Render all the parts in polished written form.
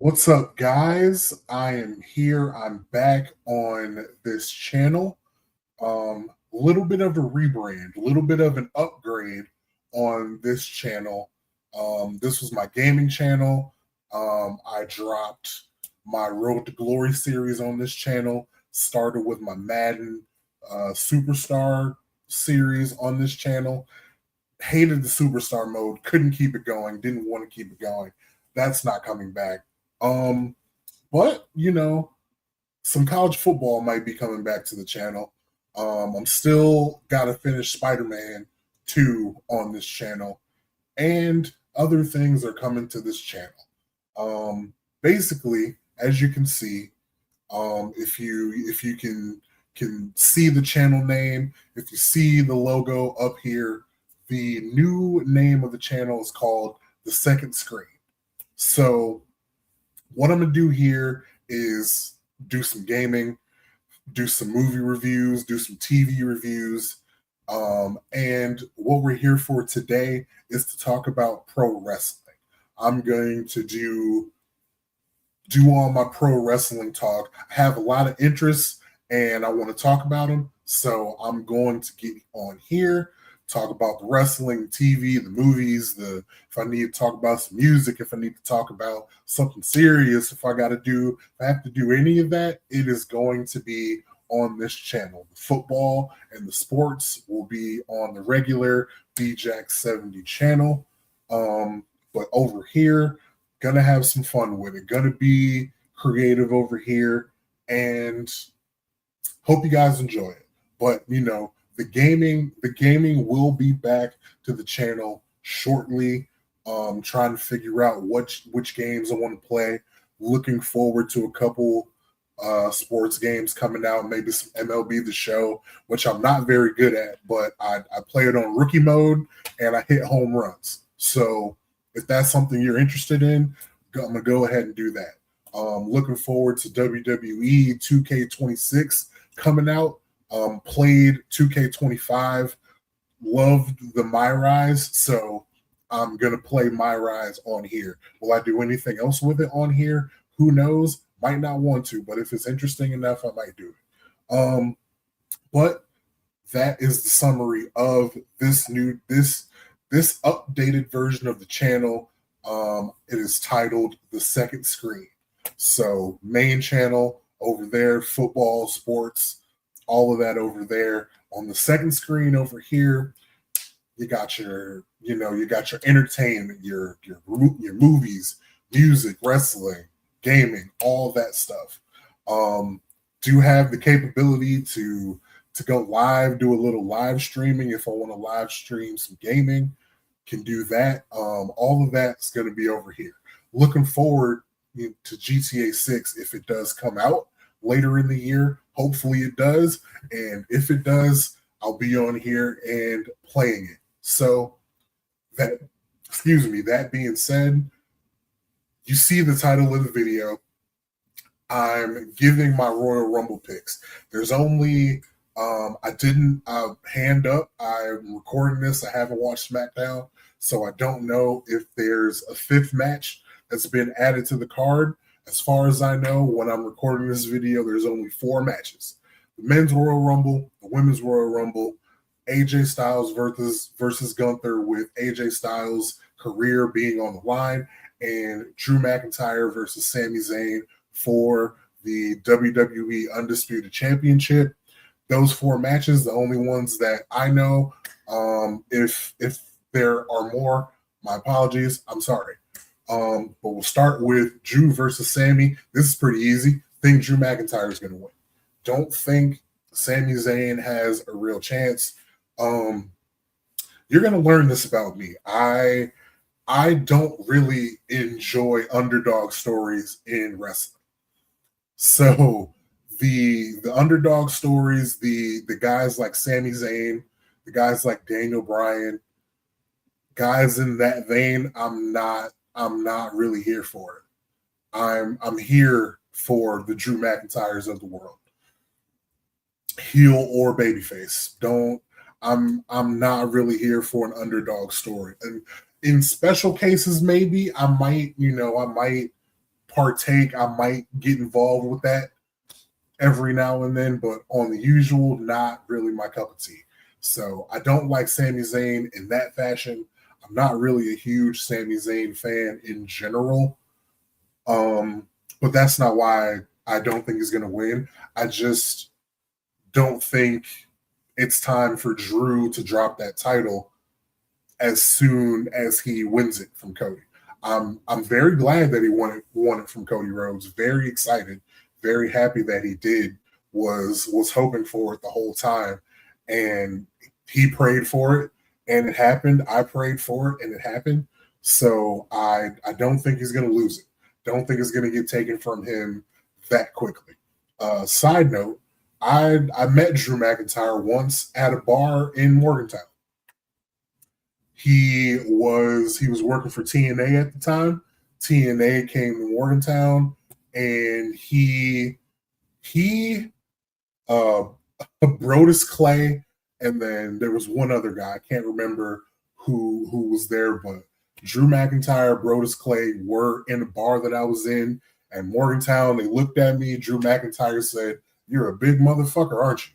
What's up, guys? I am here. I'm back on this channel. A little bit of a rebrand, a little bit of an upgrade on this channel. This was my gaming channel. I dropped my Road to Glory series on this channel. Started with my Madden Superstar series on this channel. Hated the Superstar mode. Couldn't keep it going. Didn't want to keep it going. That's not coming back. Um, but some college football might be coming back to the channel. I'm still got to finish Spider-Man 2 on this channel, and other things are coming to this channel. Basically, as you can see, if you can see the channel name, if you see the logo up here, the new name of the channel is called The Second Screen. So what I'm going to do here is do some gaming, do some movie reviews, do some TV reviews. And what we're here for today is to talk about pro wrestling. I'm going to do all my pro wrestling talk. I have a lot of interests and I want to talk about them. So I'm going to get on here, talk about the wrestling, TV, the movies, if I need to talk about some music, if I need to talk about something serious, if I have to do any of that, it is going to be on this channel. The football and the sports will be on the regular BJack70 channel. But over here, gonna have some fun with it. Gonna be creative over here, and hope you guys enjoy it. But the gaming will be back to the channel shortly. Trying to figure out which games I want to play. Looking forward to a couple sports games coming out, maybe some MLB The Show, which I'm not very good at, but I play it on rookie mode and I hit home runs. So if that's something you're interested in, I'm going to go ahead and do that. Looking forward to WWE 2K26 coming out. Played 2K25, loved the My Rise, so I'm going to play My Rise on here. Will I do anything else with it on here? Who knows? Might not want to, but if it's interesting enough, I might do it. But that is the summary of this updated version of the channel. It is titled The Second Screen. So main channel over there, football, sports, all of that over there. On the second screen over here, you got your entertainment, your movies, music, wrestling, gaming, all that stuff. Do have the capability to go live, do a little live streaming if I want to live stream some gaming, can do that. All of that's going to be over here. Looking forward to GTA 6 if it does come out later in the year. Hopefully it does. And if it does, I'll be on here and playing it. So that being said, you see the title of the video. I'm giving my Royal Rumble picks. There's only, hand up. I'm recording this. I haven't watched SmackDown, so I don't know if there's a fifth match that's been added to the card. As far as I know, when I'm recording this video, there's only 4 matches. The men's Royal Rumble, the women's Royal Rumble, AJ Styles versus Gunther, with AJ Styles' career being on the line, and Drew McIntyre versus Sami Zayn for the WWE Undisputed Championship. Those 4 matches, the only ones that I know. If there are more, my apologies. I'm sorry. But we'll start with Drew versus Sami. This is pretty easy. Think Drew McIntyre is going to win. Don't think Sami Zayn has a real chance. You're going to learn this about me. I don't really enjoy underdog stories in wrestling. So the underdog stories, the guys like Sami Zayn, the guys like Daniel Bryan, guys in that vein, I'm not really here for it. I'm here for the Drew McIntyres of the world, heel or babyface. I'm not really here for an underdog story. And in special cases, maybe I might partake. I might get involved with that every now and then, but on the usual, not really my cup of tea. So I don't like Sami Zayn in that fashion. I'm not really a huge Sami Zayn fan in general. But that's not why I don't think he's going to win. I just don't think it's time for Drew to drop that title as soon as he wins it from Cody. I'm very glad that he won it from Cody Rhodes. Very excited, very happy that he did. Was hoping for it the whole time, and he prayed for it, and it happened. I prayed for it, and it happened. So I don't think he's going to lose it. Don't think it's going to get taken from him that quickly. Side note, I met Drew McIntyre once at a bar in Morgantown. He was working for TNA at the time. TNA came to Morgantown, and he Brodus Clay, and then there was one other guy. I can't remember who was there, but Drew McIntyre, Brodus Clay were in a bar that I was in at Morgantown. They looked at me. Drew McIntyre said, "You're a big motherfucker, aren't you?"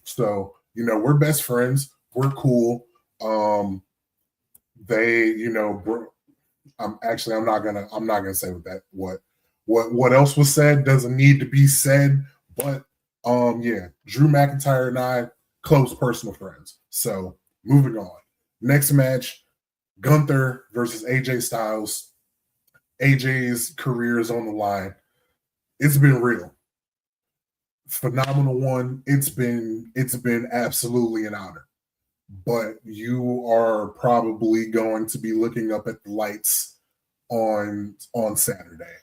So, we're best friends. We're cool. I'm not gonna say what else was said doesn't need to be said, but Drew McIntyre and I, close personal friends. So moving on. Next match, Gunther versus AJ Styles. AJ's career is on the line. It's been real. Phenomenal one. It's been absolutely an honor. But you are probably going to be looking up at the lights on Saturday.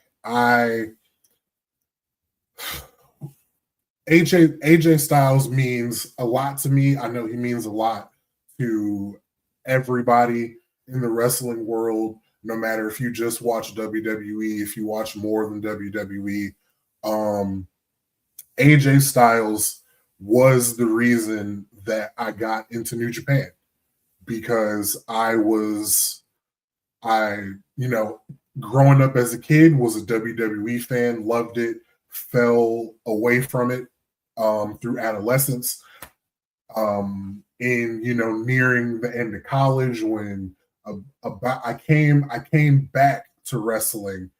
AJ Styles means a lot to me. I know he means a lot to everybody in the wrestling world, no matter if you just watch WWE, if you watch more than WWE. AJ Styles was the reason that I got into New Japan, because growing up as a kid, was a WWE fan, loved it, fell away from it through adolescence. Nearing the end of college, when I came back to wrestling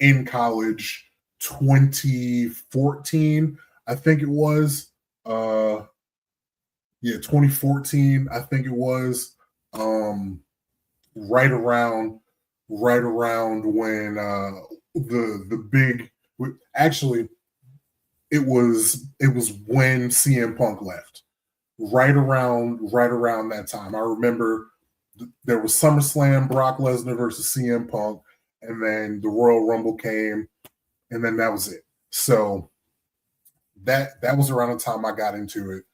in college, 2014, I think it was. 2014, I think it was. Right around when the big, actually, it was when CM Punk left. Right around that time. I remember there was SummerSlam, Brock Lesnar versus CM Punk, and then the Royal Rumble came, and then that was it. So that was around the time I got into it,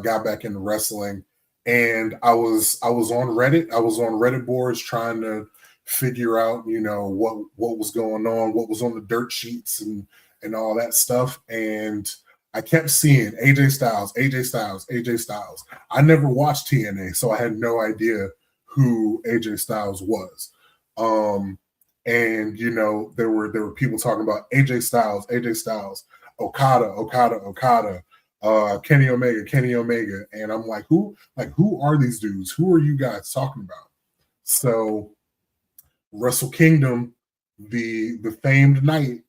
got back into wrestling, and I was on Reddit. I was on Reddit boards trying to figure out, what was going on, what was on the dirt sheets and all that stuff, and I kept seeing AJ Styles, AJ Styles, AJ Styles. I never watched TNA, so I had no idea who AJ Styles was. And there were people talking about AJ Styles, Okada, Kenny Omega, and I'm like, who are these dudes? Who are you guys talking about? So Wrestle Kingdom, the famed night,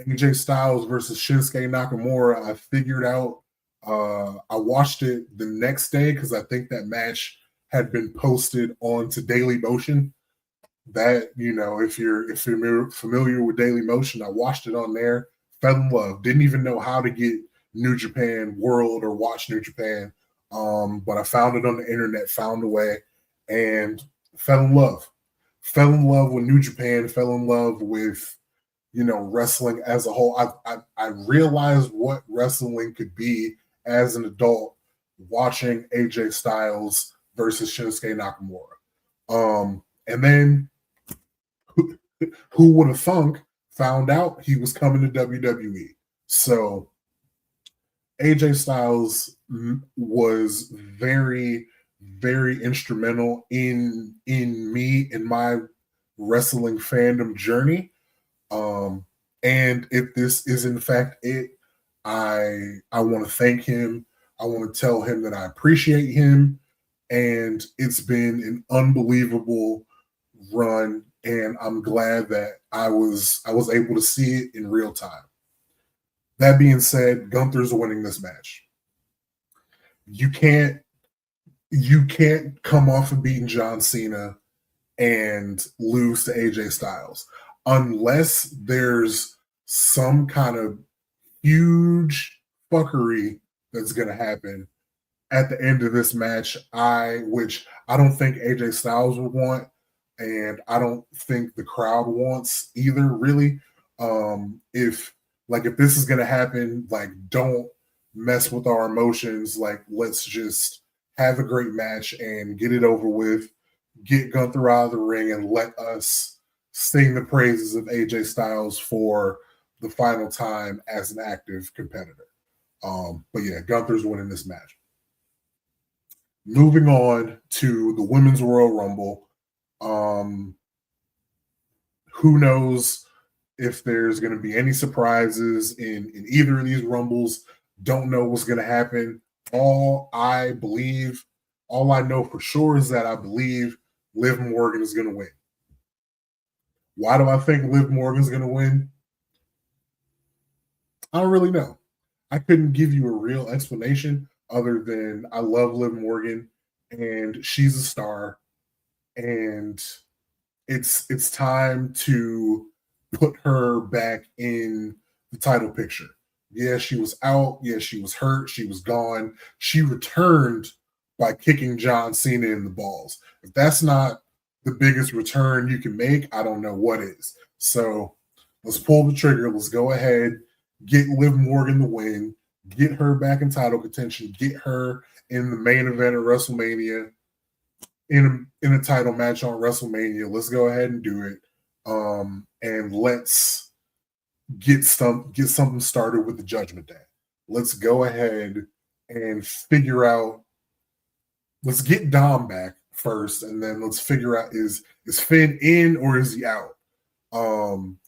AJ Styles versus Shinsuke Nakamura, I figured out. I watched it the next day because I think that match had been posted onto Daily Motion. That, if you're familiar with Daily Motion, I watched it on there, fell in love. Didn't even know how to get New Japan World or watch New Japan, but I found it on the internet, found a way, and fell in love. Fell in love with New Japan. Fell in love with wrestling as a whole. I realized what wrestling could be as an adult watching AJ Styles versus Shinsuke Nakamura. And then who would have found out he was coming to WWE. So AJ Styles was very, very instrumental in my wrestling fandom journey. And if this is in fact it, I want to thank him. I want to tell him that I appreciate him, and it's been an unbelievable run, and I'm glad that I was able to see it in real time. That being said, Gunther's winning this match. You can't you can't come off of beating John Cena and lose to AJ Styles unless there's some kind of huge fuckery that's going to happen at the end of this match. Which I don't think AJ Styles would want, and I don't think the crowd wants either. Really, if this is going to happen, like, don't mess with our emotions. Like, let's just have a great match and get it over with. Get Gunther out of the ring and let us sing the praises of AJ Styles for the final time as an active competitor. But yeah, Gunther's winning this match. Moving on to the Women's Royal Rumble. Who knows if there's going to be any surprises in either of these Rumbles. Don't know what's going to happen. All I know for sure is that I believe Liv Morgan is going to win. Why do I think Liv Morgan is going to win? I don't really know. I couldn't give you a real explanation other than I love Liv Morgan and she's a star, and it's time to put her back in the title picture. Yeah, she was out. Yeah, she was hurt. She was gone. She returned by kicking John Cena in the balls. If that's not the biggest return you can make, I don't know what is. So let's pull the trigger. Let's go ahead, get Liv Morgan the win, get her back in title contention, get her in the main event of WrestleMania, in a title match on WrestleMania. Let's go ahead and do it. And let's get something started with the Judgment Day. Let's go ahead and figure out. Let's get Dom back first, and then let's figure out is Finn in or is he out?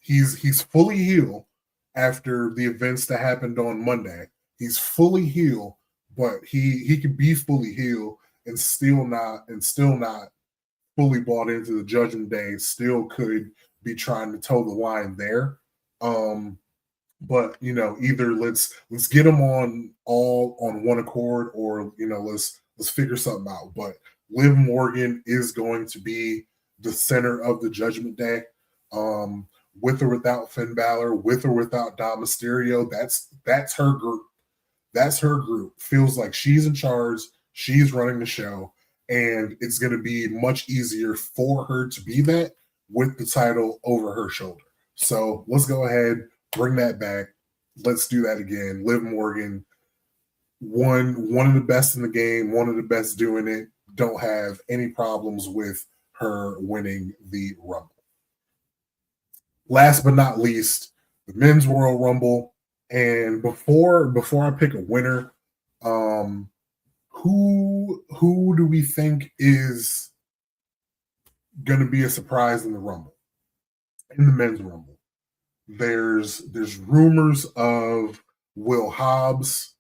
He's fully healed after the events that happened on Monday. He's fully healed, but he could be fully healed and still not fully bought into the Judgment Day. Still could be trying to toe the line there. But either let's get them all on one accord, or let's figure something out. But Liv Morgan is going to be the center of the Judgment Day. With or without Finn Balor, with or without Dom Mysterio, that's her group. That's her group. Feels like she's in charge. She's running the show, and it's going to be much easier for her to be that with the title over her shoulder. So let's go ahead, bring that back. Let's do that again. Liv Morgan, one of the best in the game, one of the best doing it. Don't have any problems with her winning the Rumble. Last but not least, the Men's Royal Rumble. And before I pick a winner, who do we think is going to be a surprise in the Rumble? In the Men's Rumble, there's rumors of Will Hobbs,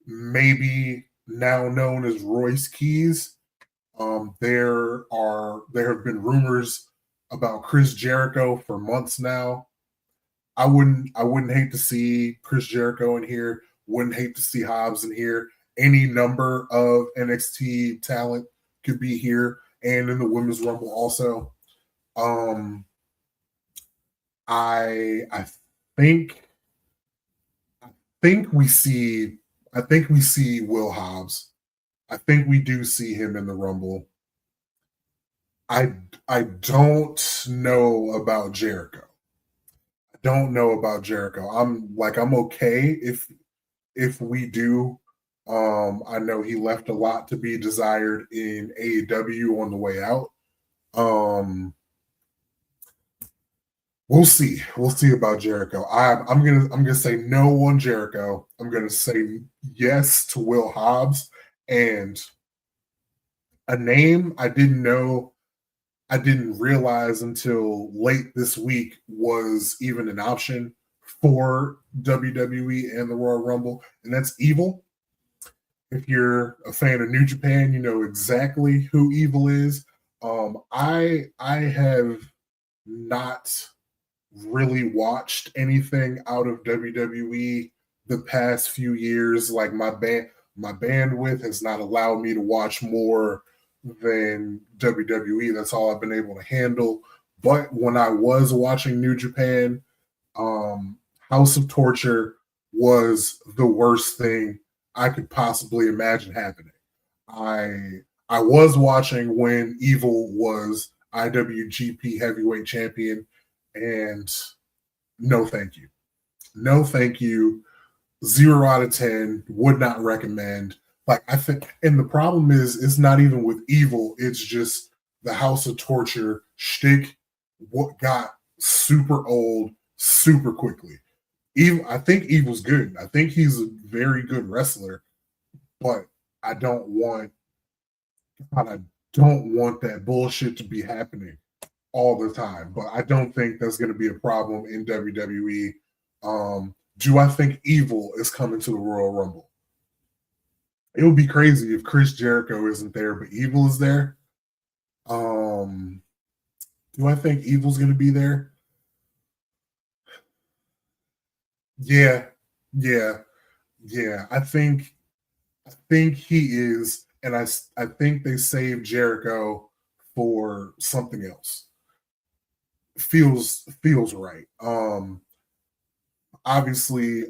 maybe now known as Royce Keys. There have been rumors about Chris Jericho for months now. I wouldn't hate to see Chris Jericho in here. Wouldn't hate to see Hobbs in here. Any number of NXT talent could be here, and in the Women's Rumble also. I think we see Will Hobbs. I think we do see him in the Rumble. I don't know about Jericho. I'm okay if we do. I know he left a lot to be desired in AEW on the way out. We'll see. We'll see about Jericho. I'm gonna say no on Jericho. I'm gonna say yes to Will Hobbs, and a name I didn't know I didn't realize until late this week was even an option for WWE and the Royal Rumble, and that's Evil. If you're a fan of New Japan, you know exactly who Evil is. I have not really watched anything out of WWE the past few years. Like my bandwidth has not allowed me to watch more than WWE. That's all I've been able to handle. But when I was watching New Japan, House of Torture was the worst thing I could possibly imagine happening. I I was watching when Evil was IWGP Heavyweight Champion, and no, thank you, no, thank you. 0 out of 10. Would not recommend. Like I think, and the problem is, it's not even with Evil. It's just the House of Torture shtick. What got super old super quickly. Evil, I think Evil's good. I think he's a very good wrestler, but I don't want I don't want that bullshit to be happening all the time. But I don't think that's going to be a problem in WWE. Do I think Evil is coming to the Royal Rumble? It would be crazy if Chris Jericho isn't there, but Evil is there. Um, do I think Evil's going to be there? Yeah, yeah, yeah. I think he is, and I think they saved Jericho for something else. Feels right. Obviously,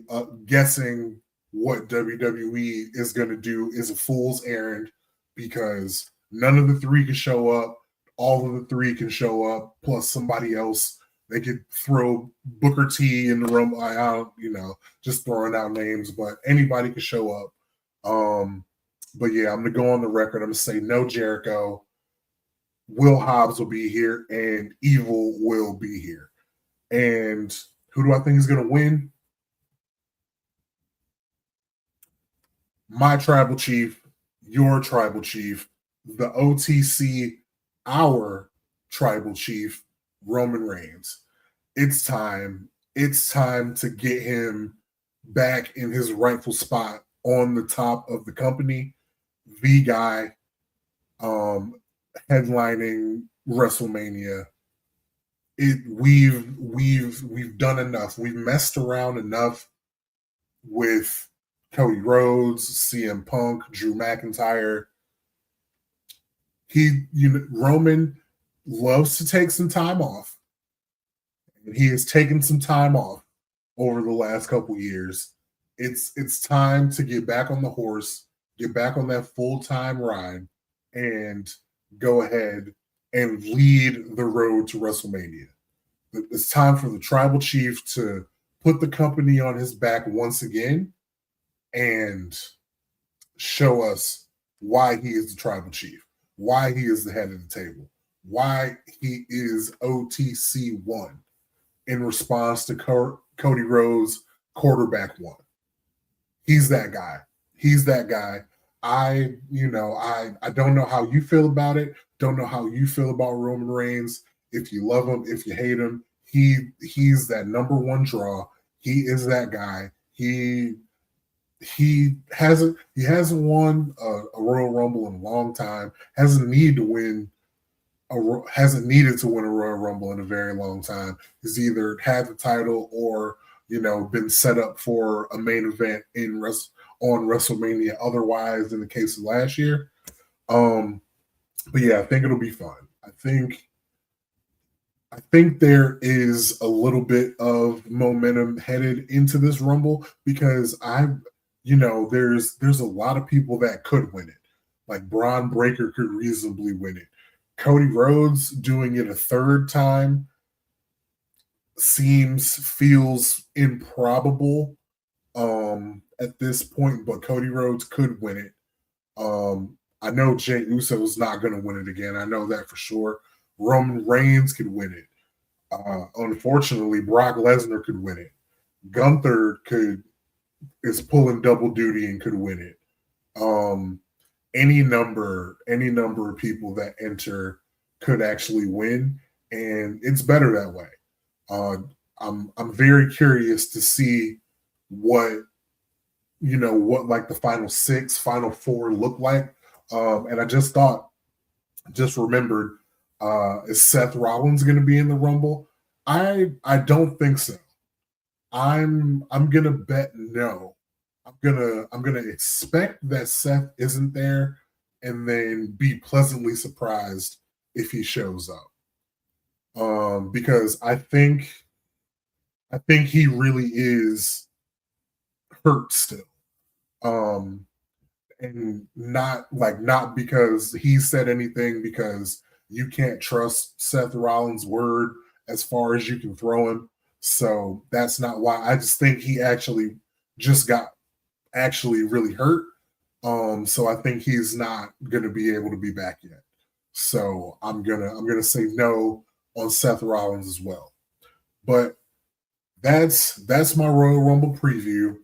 guessing what WWE is going to do is a fool's errand because none of the three can show up. All of the three can show up, plus somebody else. They could throw Booker T in the room. Just throwing out names, but anybody could show up. But yeah, I'm gonna go on the record. I'm gonna say no Jericho. Will Hobbs will be here, and Evil will be here. And who do I think is gonna win? My tribal chief, your tribal chief, the OTC, our tribal chief, Roman Reigns. It's time. It's time to get him back in his rightful spot on the top of the company. The guy headlining WrestleMania. We've done enough. We've messed around enough with Cody Rhodes, CM Punk, Drew McIntyre. Roman loves to take some time off, and he has taken some time off over the last couple years. It's time to get back on the horse, get back on that full-time ride, and go ahead and lead the road to WrestleMania. It's time for the tribal chief to put the company on his back once again and show us why he is the tribal chief, why he is the head of the table, why he is OTC 1 in response to Cody Rhodes quarterback 1. He's that guy. He's that guy. I don't know how you feel about it. Don't know how you feel about Roman Reigns. If you love him, if you hate him, he's that number one draw. He is that guy. He hasn't won a Royal Rumble in a long time. Hasn't needed to win a Royal Rumble in a very long time. He's either had the title or been set up for a main event on WrestleMania. Otherwise, in the case of last year, but yeah, I think it'll be fun. I think there is a little bit of momentum headed into this Rumble because there's a lot of people that could win it. Like Braun Breaker could reasonably win it. Cody Rhodes doing it a third time feels improbable at this point, but Cody Rhodes could win it. I know Jey Uso is not going to win it again. I know that for sure. Roman Reigns could win it. Unfortunately, Brock Lesnar could win it. Gunther is pulling double duty and could win it. Any number of people that enter could actually win, and it's better that way. Uh, I'm very curious to see what what like the final six, final four look like. And I just remembered, is Seth Rollins going to be in the Rumble? I don't think so. I'm gonna bet no. I'm gonna expect that Seth isn't there, and then be pleasantly surprised if he shows up. Because I think he really is hurt still. Um, and not because he said anything, because you can't trust Seth Rollins' word as far as you can throw him. So that's not why. I just think he actually just got actually really hurt. So I think he's not gonna be able to be back yet. So I'm gonna say no on Seth Rollins as well. But that's my Royal Rumble preview.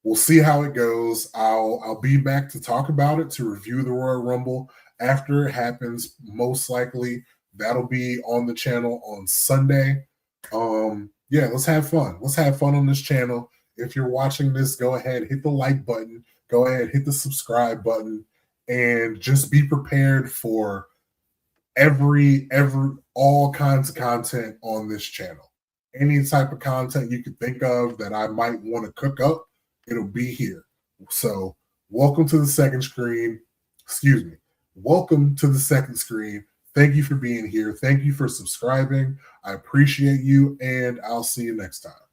We'll see how it goes. I'll be back to talk about it, to review the Royal Rumble after it happens. Most likely that'll be on the channel on Sunday. Yeah, let's have fun. Let's have fun on this channel. If you're watching this, go ahead, hit the like button, go ahead, hit the subscribe button, and just be prepared for every all kinds of content on this channel. Any type of content you could think of that I might want to cook up, it'll be here. So welcome to the second screen. Excuse me. Welcome to the second screen. Thank you for being here. Thank you for subscribing. I appreciate you, and I'll see you next time.